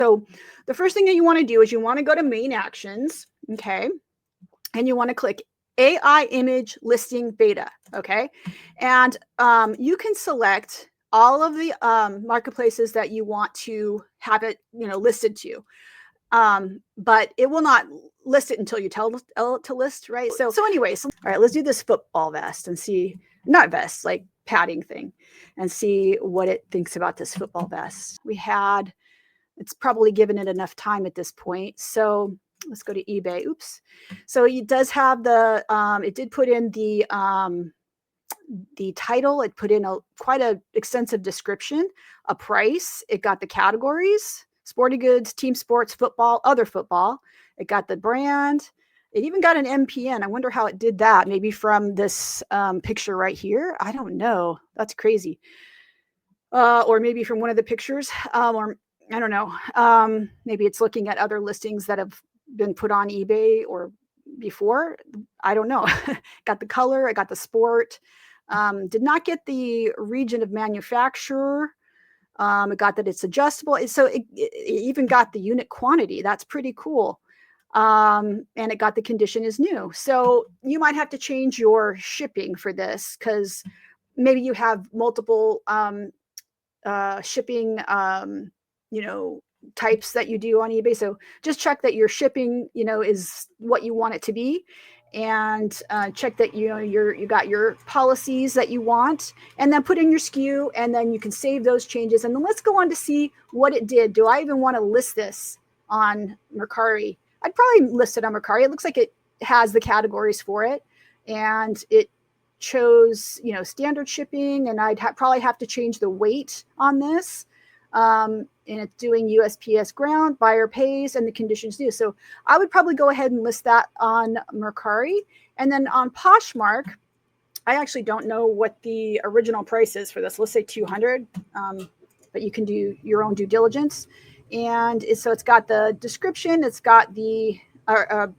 So the first thing that you want to do is you want to go to main actions, okay? And you want to click AI image listing beta, okay? And you can select all of the marketplaces that you want to have it, listed to. But it will not list it until you tell it to list, right? So anyways, all right, let's do this football vest and see, not vest, like padding thing, and see what it thinks about this football vest. It's probably given it enough time at this point. So let's go to eBay. Oops. So it does have it did put in the title. It put in quite a extensive description, a price. It got the categories: sporting goods, team sports, football, other football. It got the brand. It even got an MPN. I wonder how it did that. Maybe from this picture right here. I don't know. That's crazy. Or maybe from one of the pictures, or I don't know. Maybe it's looking at other listings that have been put on eBay or before. I don't know. Got the color. I got the sport. Did not get the region of manufacturer. It got that it's adjustable. So it even got the unit quantity. That's pretty cool. And it got the condition is new. So you might have to change your shipping for this, because maybe you have multiple shipping types that you do on eBay. So just check that your shipping is what you want it to be, and check that you got your policies that you want, and then put in your SKU, and then you can save those changes. And then let's go on to see what it did. Do I even want to list this on Mercari? I'd probably list it on Mercari. It looks like it has the categories for it, and it chose standard shipping, and I'd probably have to change the weight on this, and it's doing USPS ground, buyer pays, and the conditions due. So I would probably go ahead and list that on Mercari. And then on Poshmark, I actually don't know what the original price is for this. Let's say 200, but you can do your own due diligence. And so it's got the description, it's got the title,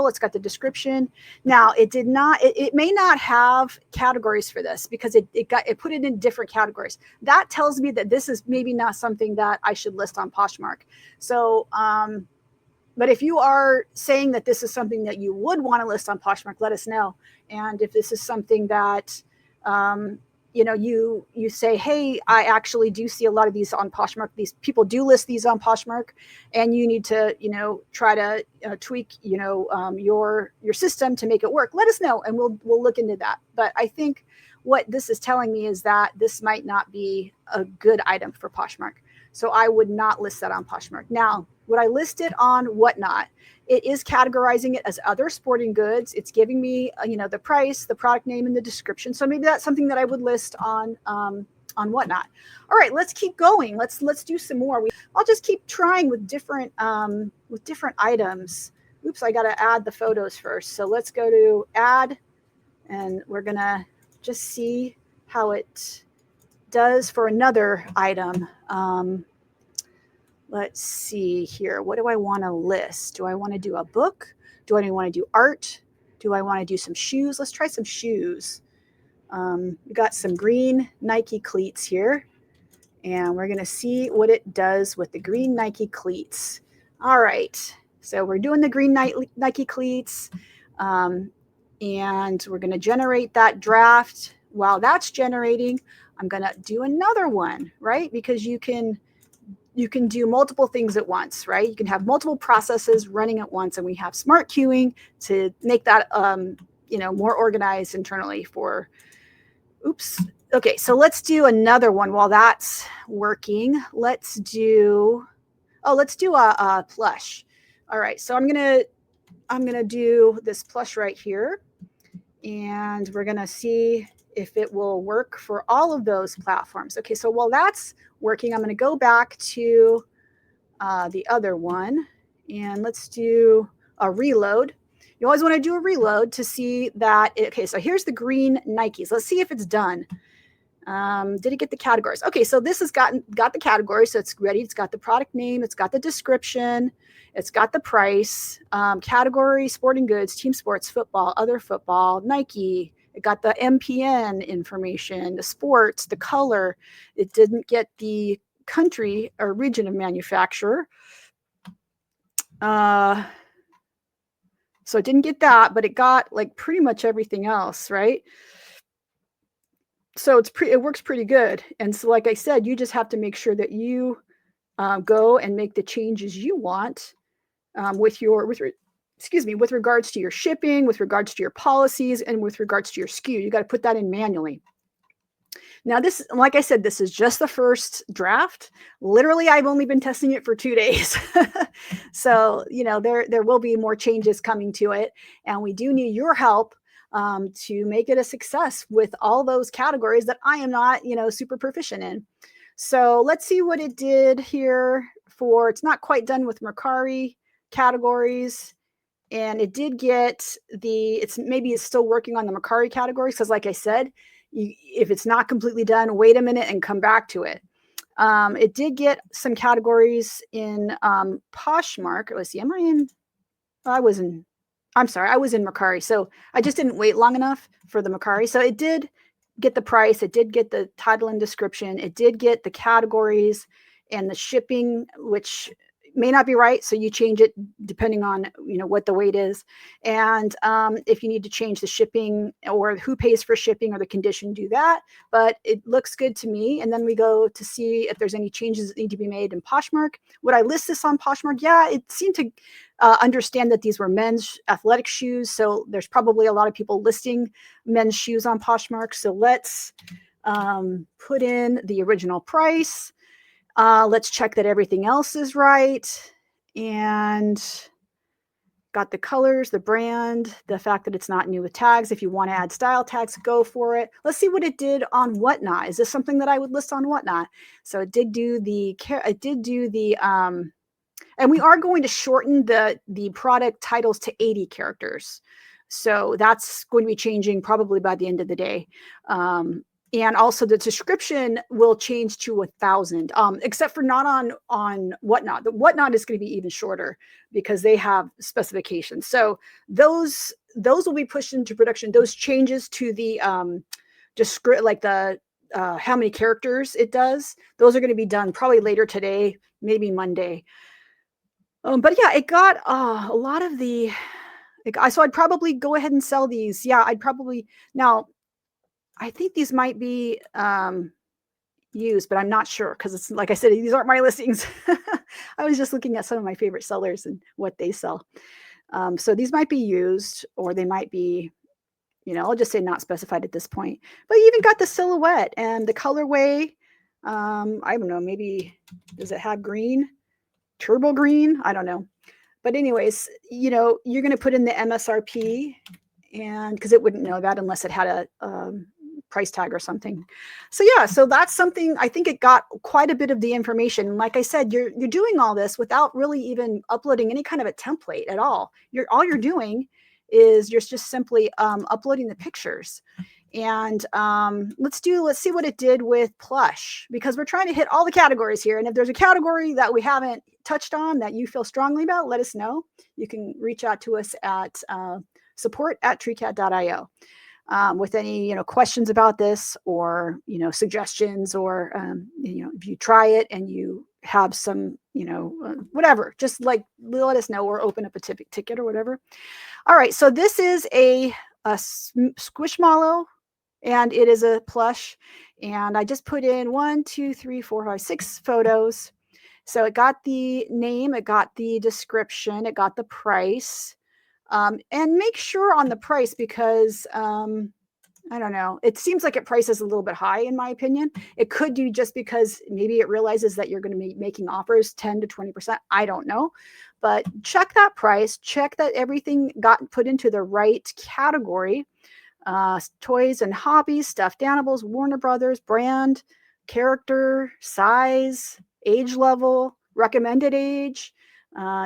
it's got the description. Now it may not have categories for this, because it put it in different categories. That tells me that this is maybe not something that I should list on Poshmark. So but if you are saying that this is something that you would want to list on Poshmark, let us know. And if this is something that you say, hey, I actually do see a lot of these on Poshmark. These people do list these on Poshmark, and you need to, try to tweak, your system to make it work. Let us know, and we'll look into that. But I think what this is telling me is that this might not be a good item for Poshmark. So I would not list that on Poshmark. Now, would I list it on Whatnot? It is categorizing it as other sporting goods. It's giving me, the price, the product name, and the description. So maybe that's something that I would list on Whatnot. All right, let's keep going. Let's do some more. I'll just keep trying with different items. Oops, I got to add the photos first. So let's go to add, and we're gonna just see how it does for another item. Let's see here. What do I want to list? Do I want to do a book? Do I want to do art? Do I want to do some shoes? Let's try some shoes. We got some green Nike cleats here, and we're going to see what it does with the green Nike cleats. All right. So we're doing the green Nike cleats, and we're going to generate that draft. While that's generating, I'm going to do another one, right? Because you can do multiple things at once, right? You can have multiple processes running at once, and we have smart queuing to make that, more organized internally for, oops. Okay, so let's do another one while that's working. Let's do a plush. All right, so I'm gonna do this plush right here, and we're gonna see if it will work for all of those platforms. Okay, so while that's working, I'm going to go back to the other one, and let's do a reload. You always want to do a reload to see that. Okay, so here's the green Nikes. Let's see if it's done. Did it get the categories? Okay, so this has got the categories, so it's ready. It's got the product name. It's got the description. It's got the price. Category: sporting goods, team sports, football, other football, Nike. It got the MPN information, the sports, the color. It didn't get the country or region of manufacturer. So it didn't get that, but it got like pretty much everything else, right? So it works pretty good. And so, like I said, you just have to make sure that you go and make the changes you want with regards to your shipping, with regards to your policies, and with regards to your SKU. You got to put that in manually. Now, this, like I said, this is just the first draft. Literally, I've only been testing it for 2 days. So, there will be more changes coming to it. And we do need your help to make it a success with all those categories that I am not, super proficient in. So let's see what it did here it's not quite done with Mercari categories. And it did get it's still working on the Mercari categories. Because like I said, if it's not completely done, wait a minute and come back to it. It did get some categories in Poshmark. Let's see, I was in Mercari. So I just didn't wait long enough for the Mercari. So it did get the price. It did get the title and description. It did get the categories and the shipping, which may not be right. So you change it depending on, what the weight is. And if you need to change the shipping or who pays for shipping or the condition, do that. But it looks good to me. And then we go to see if there's any changes that need to be made in Poshmark. Would I list this on Poshmark? Yeah, it seemed to understand that these were men's athletic shoes. So there's probably a lot of people listing men's shoes on Poshmark. So let's put in the original price. Let's check that everything else is right. And got the colors, the brand, the fact that it's not new with tags. If you want to add style tags, go for it. Let's see what it did on Whatnot. Is this something that I would list on Whatnot? So it did do and we are going to shorten the product titles to 80 characters. So that's going to be changing probably by the end of the day. And also the description will change to 1,000, except for not on Whatnot. The Whatnot is going to be even shorter because they have specifications. So those will be pushed into production. Those changes to the like the how many characters it does, those are going to be done probably later today, maybe Monday. But yeah, it got a lot of so I'd probably go ahead and sell these. Yeah, now I think these might be used, but I'm not sure because it's like I said, these aren't my listings. I was just looking at some of my favorite sellers and what they sell. So these might be used, or they might be, I'll just say not specified at this point. But you even got the silhouette and the colorway. I don't know, maybe does it have green? Turbo green? I don't know. But anyways, you're going to put in the MSRP, and because it wouldn't know that unless it had a price tag or something. So yeah, so that's something. I think it got quite a bit of the information. Like I said, you're doing all this without really even uploading any kind of a template at all. All you're doing is you're just simply uploading the pictures. And let's see what it did with plush, because we're trying to hit all the categories here. And if there's a category that we haven't touched on that you feel strongly about, let us know. You can reach out to us at support@treecat.io. With any questions about this, or suggestions, or if you try it and you have some whatever, just like let us know, or open up a ticket or whatever. All right, so this is a Squishmallow, and it is a plush, and I just put in 1, 2, 3, 4, 5, 6 photos. So it got the name, it got the description, it got the price. And make sure on the price, because I don't know, it seems like it prices a little bit high in my opinion. It could do just because maybe it realizes that you're going to be making offers 10 to 20%. I don't know, but check that price, check that everything got put into the right category. Toys and hobbies, stuffed animals, Warner Brothers, brand, character, size, age level, recommended age.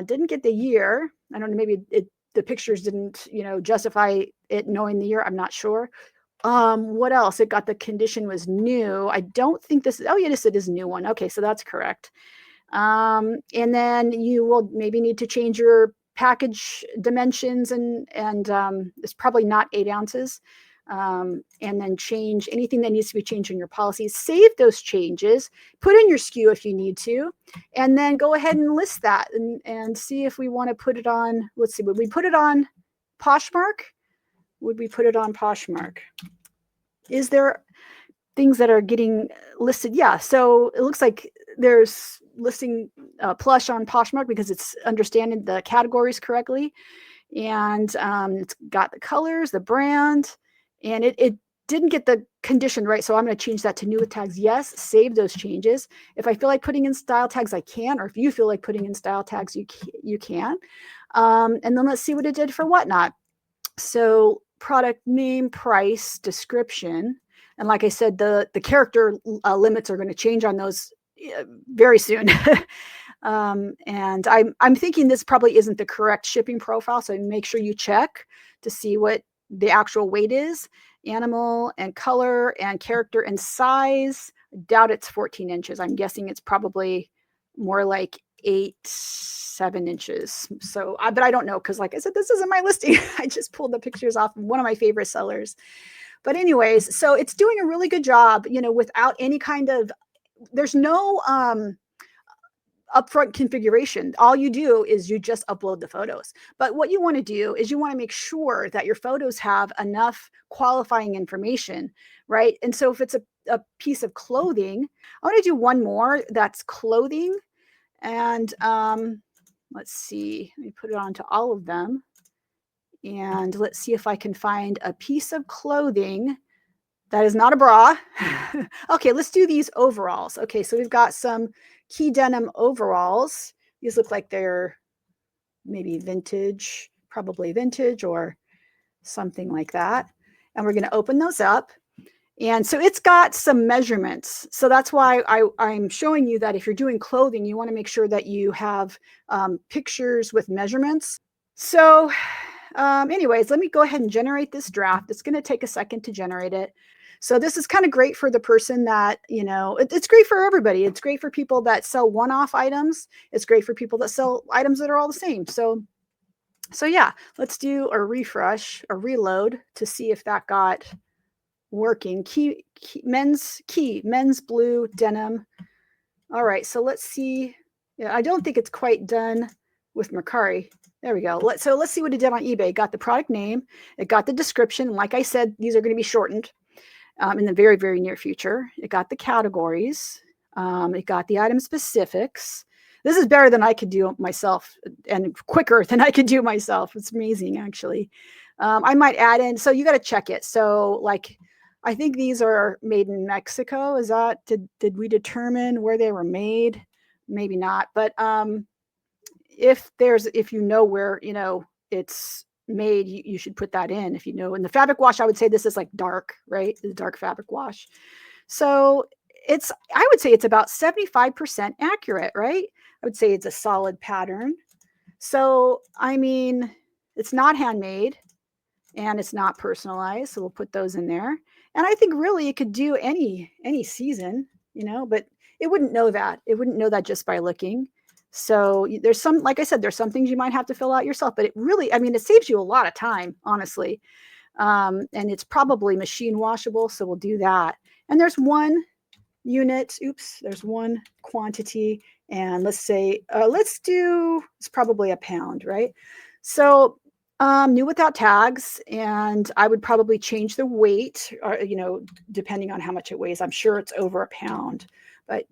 Didn't get the year. I don't know, maybe the pictures didn't, justify it knowing the year. I'm not sure. What else? It got the condition was new. I don't think this is, oh yes, it is a new one. Okay, so that's correct. And then you will maybe need to change your package dimensions, and it's probably not 8 ounces. and then change anything that needs to be changed in your policies. Save those changes, put in your SKU if you need to, and then go ahead and list that and see if we want to put it on. Let's see, would we put it on Poshmark? Would we put it on Poshmark? Is there things that are getting listed? Yeah, so it looks like there's listing plush on Poshmark because it's understanding the categories correctly. And it's got the colors, the brand, and it didn't get the condition right. So I'm going to change that to new with tags. Yes, save those changes. If I feel like putting in style tags, I can, or if you feel like putting in style tags, you can. And then let's see what it did for whatnot. So product name, price, description. And like I said, the character limits are going to change on those very soon. And I'm thinking this probably isn't the correct shipping profile. So make sure you check to see what the actual weight is, animal and color and character and size. I doubt it's 14 inches. I'm guessing it's probably more like 7 inches. So, but I don't know. Cause like I said, this isn't my listing. I just pulled the pictures off of one of my favorite sellers. But anyways, so it's doing a really good job, without any kind of, there's no, upfront configuration. All you do is you just upload the photos. But what you want to do is you want to make sure that your photos have enough qualifying information, right? And so if it's a piece of clothing, I want to do one more that's clothing. And let's see, let me put it onto all of them. And let's see if I can find a piece of clothing that is not a bra. Okay, let's do these overalls. Okay, so we've got some key denim overalls. These look like they're maybe vintage, probably vintage or something like that. And we're going to open those up. And so it's got some measurements. So that's why I'm showing you that if you're doing clothing, you want to make sure that you have pictures with measurements. So anyways, let me go ahead and generate this draft. It's going to take a second to generate it. So this is kind of great for the person that, it's great for everybody. It's great for people that sell one-off items. It's great for people that sell items that are all the same. So yeah, let's do a refresh, a reload to see if that got working. Men's blue denim. All right, so let's see. Yeah, I don't think it's quite done with Mercari. There we go. Let's see what it did on eBay. It got the product name. It got the description. Like I said, these are going to be shortened in the very, very near future. It got the categories. It got the item specifics. This is better than I could do myself and quicker than I could do myself. It's amazing, actually. I might add in, so you got to check it. So like, I think these are made in Mexico. Is that, did we determine where they were made? Maybe not. But if you know where, it's made, you should put that in if you know. In the fabric wash, I would say this is like dark, right? The dark fabric wash. So I would say it's about 75% accurate, right? I would say it's a solid pattern. So, I mean, it's not handmade and it's not personalized. So we'll put those in there. And I think really it could do any season, but it wouldn't know that. It wouldn't know that just by looking. So there's some, like I said, there's some things you might have to fill out yourself, but it really, I mean, it saves you a lot of time, honestly. And it's probably machine washable. So we'll do that. And there's one unit. Oops, there's one quantity. And let's say, it's probably a pound, right? So new without tags. And I would probably change the weight, or, depending on how much it weighs. I'm sure it's over a pound, but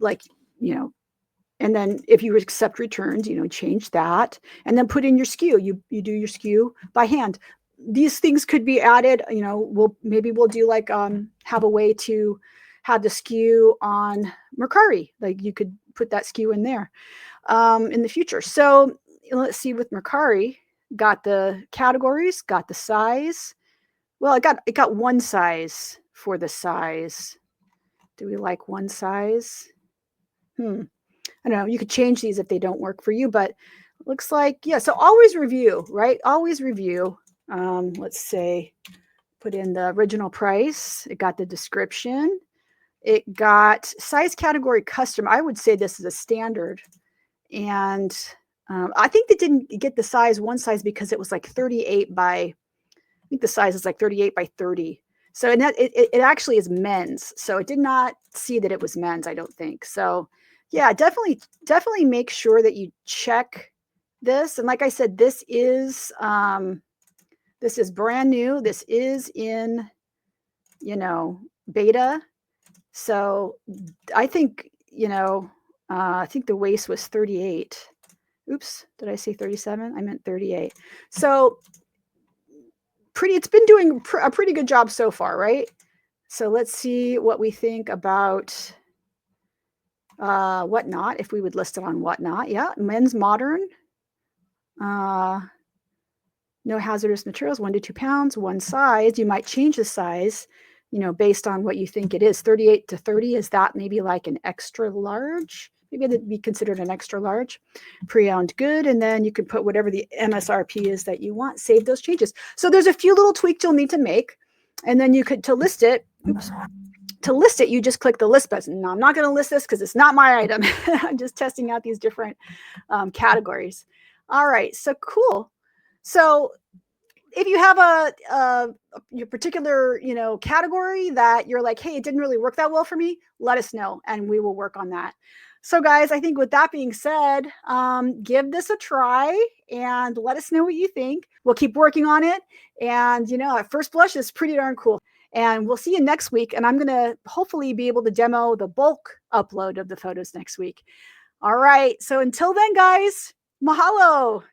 and then if you accept returns, change that and then put in your SKU. You do your SKU by hand. These things could be added, we'll do like, have a way to have the SKU on Mercari. Like you could put that SKU in there in the future. So let's see, with Mercari, got the categories, got the size. Well, it got one size for the size. Do we like one size? I don't know, you could change these if they don't work for you, but it looks like, yeah. So always review, right? Always review. Let's say, put in the original price. It got the description. It got size category custom. I would say this is a standard. And I think they didn't get the size, one size, because it was like 38 by, I think the size is like 38 by 30. So and that it actually is men's. So it did not see that it was men's, I don't think. So yeah, definitely make sure that you check this. And like I said, this is brand new. This is in, beta. So I think, I think the waist was 38. Oops, did I say 37? I meant 38. So it's been doing a pretty good job so far, right? So let's see what we think about Whatnot, if we would list it on Whatnot. Yeah, men's modern. No hazardous materials, 1 to 2 pounds, one size. You might change the size, based on what you think it is. 38 to 30, is that maybe like an extra large? Maybe that'd be considered an extra large. Pre-owned good, and then you can put whatever the MSRP is that you want. Save those changes. So there's a few little tweaks you'll need to make, and then you could, to list it, you just click the list button. Now, I'm not going to list this because it's not my item. I'm just testing out these different categories. All right, so cool. So if you have your particular, category that you're like, hey, it didn't really work that well for me, let us know and we will work on that. So guys, I think with that being said, give this a try and let us know what you think. We'll keep working on it. And, at first blush, it's pretty darn cool. And we'll see you next week. And I'm going to hopefully be able to demo the bulk upload of the photos next week. All right. So until then, guys, mahalo.